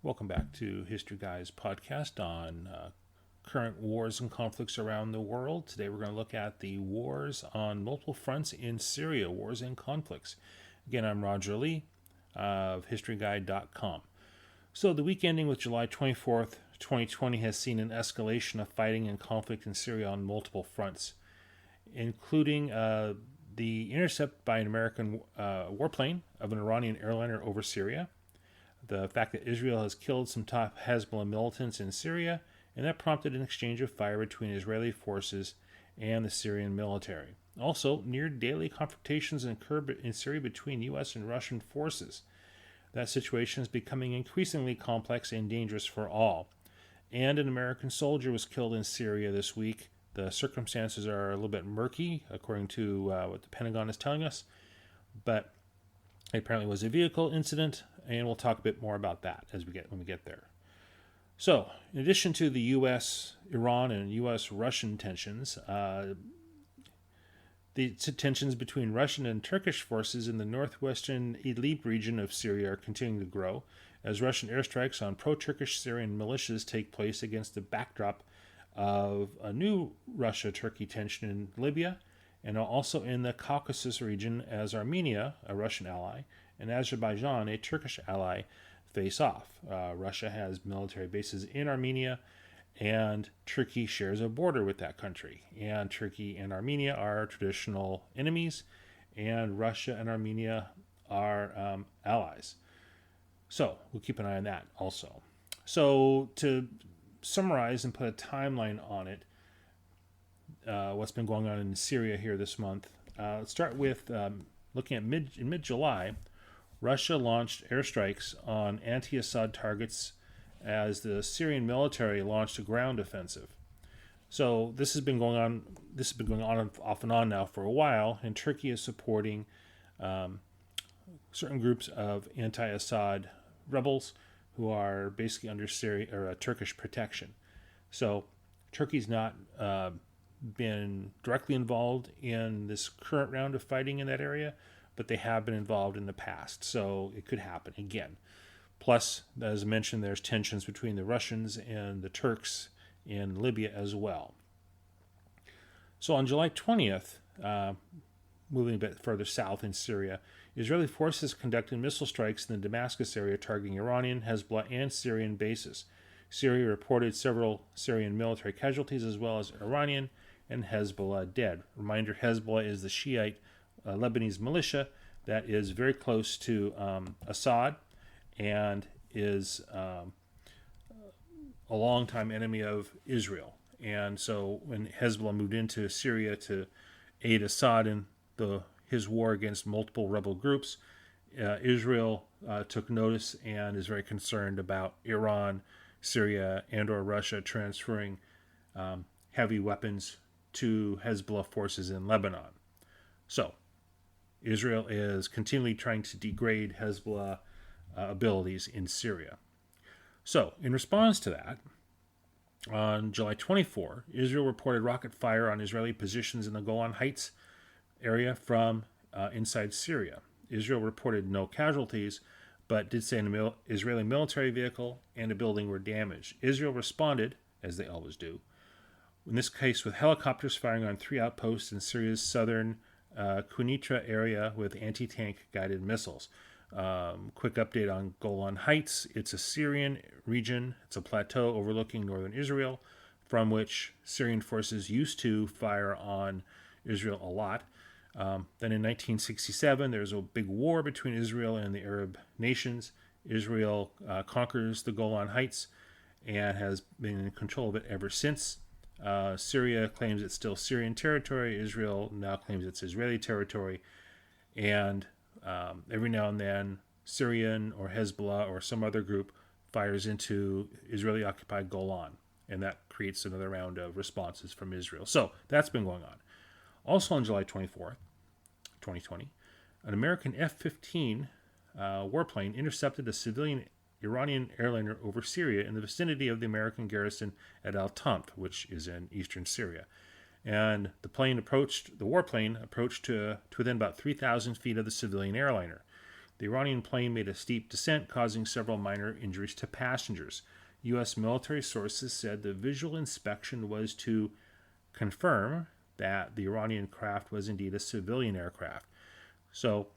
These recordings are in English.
Welcome back to History Guys podcast on current wars and conflicts around the world. Today we're going to look at the wars on multiple fronts in Syria, wars and conflicts. Again, I'm Roger Lee of HistoryGuide.com. So the week ending with July 24th, 2020 has seen an escalation of fighting and conflict in Syria on multiple fronts, including the intercept by an American warplane of an Iranian airliner over Syria, the fact that Israel has killed some top Hezbollah militants in Syria, and that prompted an exchange of fire between Israeli forces and the Syrian military. Also, near daily confrontations occurred in Syria between U.S. and Russian forces. That situation is becoming increasingly complex and dangerous for all. And an American soldier was killed in Syria this week. The circumstances are a little bit murky, according to what the Pentagon is telling us, but it apparently was a vehicle incident, and we'll talk a bit more about that when we get there. So, in addition to the U.S.-Iran and U.S.-Russian tensions, the tensions between Russian and Turkish forces in the northwestern Idlib region of Syria are continuing to grow, as Russian airstrikes on pro-Turkish Syrian militias take place against the backdrop of a new Russia-Turkey tension in Libya, and also in the Caucasus region, as Armenia, a Russian ally, and Azerbaijan, a Turkish ally, face off. Russia has military bases in Armenia, and Turkey shares a border with that country. And Turkey and Armenia are traditional enemies, and Russia and Armenia are allies. So we'll keep an eye on that also. So to summarize and put a timeline on it, what's been going on in Syria here this month. Let's start with looking at mid-July. Russia launched airstrikes on anti-Assad targets as the Syrian military launched a ground offensive. So this has been going on. This has been going on off and on now for a while, and Turkey is supporting certain groups of anti-Assad rebels who are basically under Turkish protection. So Turkey's not been directly involved in this current round of fighting in that area, but they have been involved in the past, so it could happen again. Plus, as mentioned, there's tensions between the Russians and the Turks in Libya as well. So on July 20th, moving a bit further south in Syria, Israeli forces conducted missile strikes in the Damascus area targeting Iranian, Hezbollah, and Syrian bases. Syria reported several Syrian military casualties as well as Iranian and Hezbollah dead. Reminder, Hezbollah is the Shiite Lebanese militia that is very close to Assad and is a longtime enemy of Israel. And so when Hezbollah moved into Syria to aid Assad in his war against multiple rebel groups, Israel took notice and is very concerned about Iran, Syria, and or Russia transferring heavy weapons to Hezbollah forces in Lebanon. So Israel is continually trying to degrade Hezbollah abilities in Syria. So in response to that, on July 24, Israel reported rocket fire on Israeli positions in the Golan Heights area from inside Syria. Israel reported no casualties, but did say an Israeli military vehicle and a building were damaged. Israel responded, as they always do, in this case with helicopters firing on 3 outposts in Syria's southern Quneitra area with anti-tank guided missiles. Quick update on Golan Heights. It's a Syrian region. It's a plateau overlooking northern Israel, from which Syrian forces used to fire on Israel a lot. Then in 1967, there's a big war between Israel and the Arab nations. Israel conquers the Golan Heights and has been in control of it ever since. Syria claims it's still Syrian territory. Israel now claims it's Israeli territory. And every now and then, Syrian or Hezbollah or some other group fires into Israeli-occupied Golan. And that creates another round of responses from Israel. So that's been going on. Also on July 24th, 2020, an American F-15 warplane intercepted a civilian Iranian airliner over Syria in the vicinity of the American garrison at Al-Tanf, which is in eastern Syria. And the warplane approached to within about 3,000 feet of the civilian airliner. The Iranian plane made a steep descent, causing several minor injuries to passengers. U.S. military sources said the visual inspection was to confirm that the Iranian craft was indeed a civilian aircraft. So,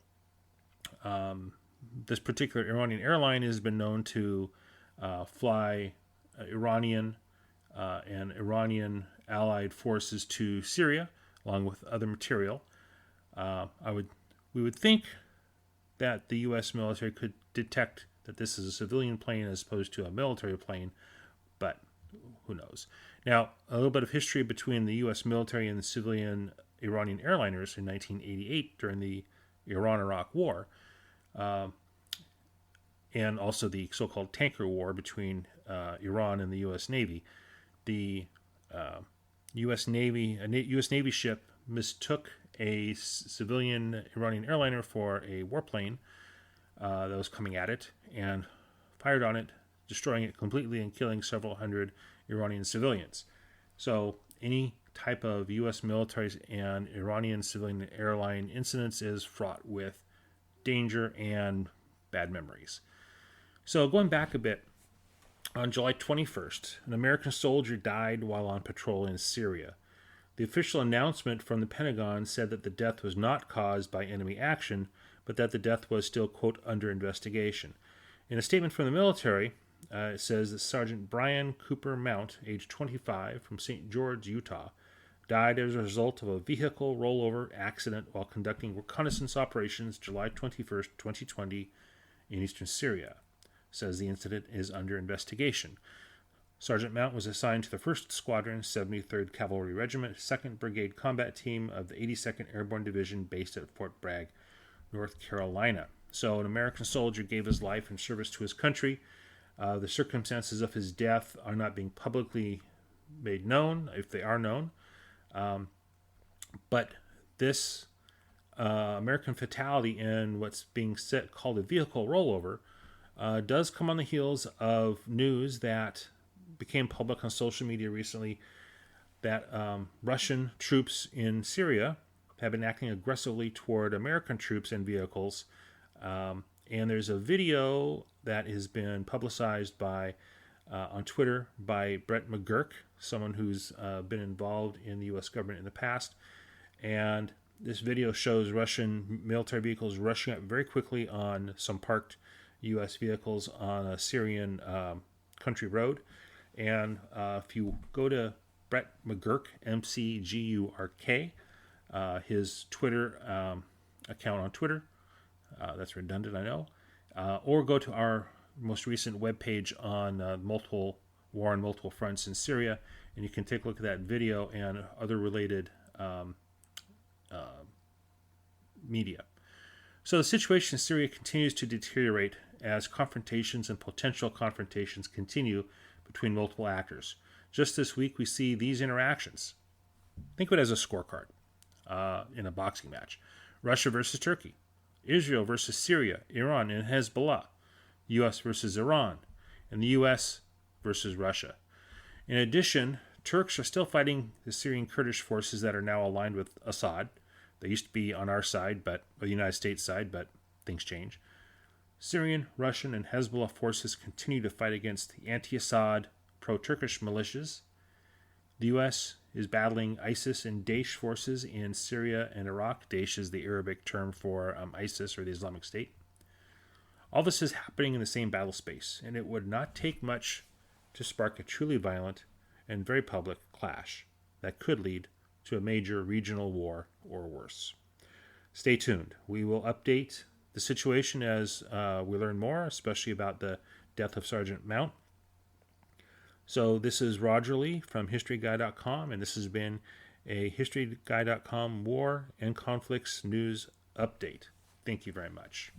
this particular Iranian airline has been known to fly Iranian and Iranian allied forces to Syria, along with other material. We would think that the U.S. military could detect that this is a civilian plane as opposed to a military plane, but who knows? Now, a little bit of history between the U.S. military and the civilian Iranian airliners in 1988 during the Iran-Iraq War, and also the so-called tanker war between Iran and the U.S. Navy. The U.S. Navy ship mistook a civilian Iranian airliner for a warplane that was coming at it and fired on it, destroying it completely and killing several hundred Iranian civilians. So any type of U.S. military and Iranian civilian airline incidents is fraught with danger and bad memories. So going back a bit, on July 21st, an American soldier died while on patrol in Syria. The official announcement from the Pentagon said that the death was not caused by enemy action, but that the death was still, quote, under investigation. In a statement from the military, it says that Sergeant Brian Cooper Mount, age 25, from St. George, Utah, died as a result of a vehicle rollover accident while conducting reconnaissance operations July 21st, 2020, in eastern Syria. It says the incident is under investigation. Sergeant Mount was assigned to the 1st Squadron, 73rd Cavalry Regiment, 2nd Brigade Combat Team of the 82nd Airborne Division based at Fort Bragg, North Carolina. So an American soldier gave his life in service to his country. The circumstances of his death are not being publicly made known, if they are known. But this American fatality in what's being called a vehicle rollover does come on the heels of news that became public on social media recently that Russian troops in Syria have been acting aggressively toward American troops and vehicles. And there's a video that has been publicized on Twitter by Brett McGurk, someone who's been involved in the U.S. government in the past. And this video shows Russian military vehicles rushing up very quickly on some parked U.S. vehicles on a Syrian country road. And if you go to Brett McGurk, McGurk, his Twitter account on Twitter, that's redundant, I know, or go to our most recent webpage on war on multiple fronts in Syria, and you can take a look at that video and other related media. So the situation in Syria continues to deteriorate as confrontations and potential confrontations continue between multiple actors. Just this week, we see these interactions. Think of it as a scorecard in a boxing match. Russia versus Turkey, Israel versus Syria, Iran and Hezbollah, U.S. versus Iran, and the U.S. versus Russia. In addition, Turks are still fighting the Syrian Kurdish forces that are now aligned with Assad. They used to be on our side, or the United States side, but things change. Syrian, Russian, and Hezbollah forces continue to fight against the anti-Assad, pro-Turkish militias. The U.S. is battling ISIS and Daesh forces in Syria and Iraq. Daesh is the Arabic term for ISIS, or the Islamic State. All this is happening in the same battle space, and it would not take much to spark a truly violent and very public clash that could lead to a major regional war or worse. Stay tuned. We will update the situation as we learn more, especially about the death of Sergeant Mount. So this is Roger Lee from HistoryGuy.com, and this has been a HistoryGuy.com War and Conflicts News Update. Thank you very much.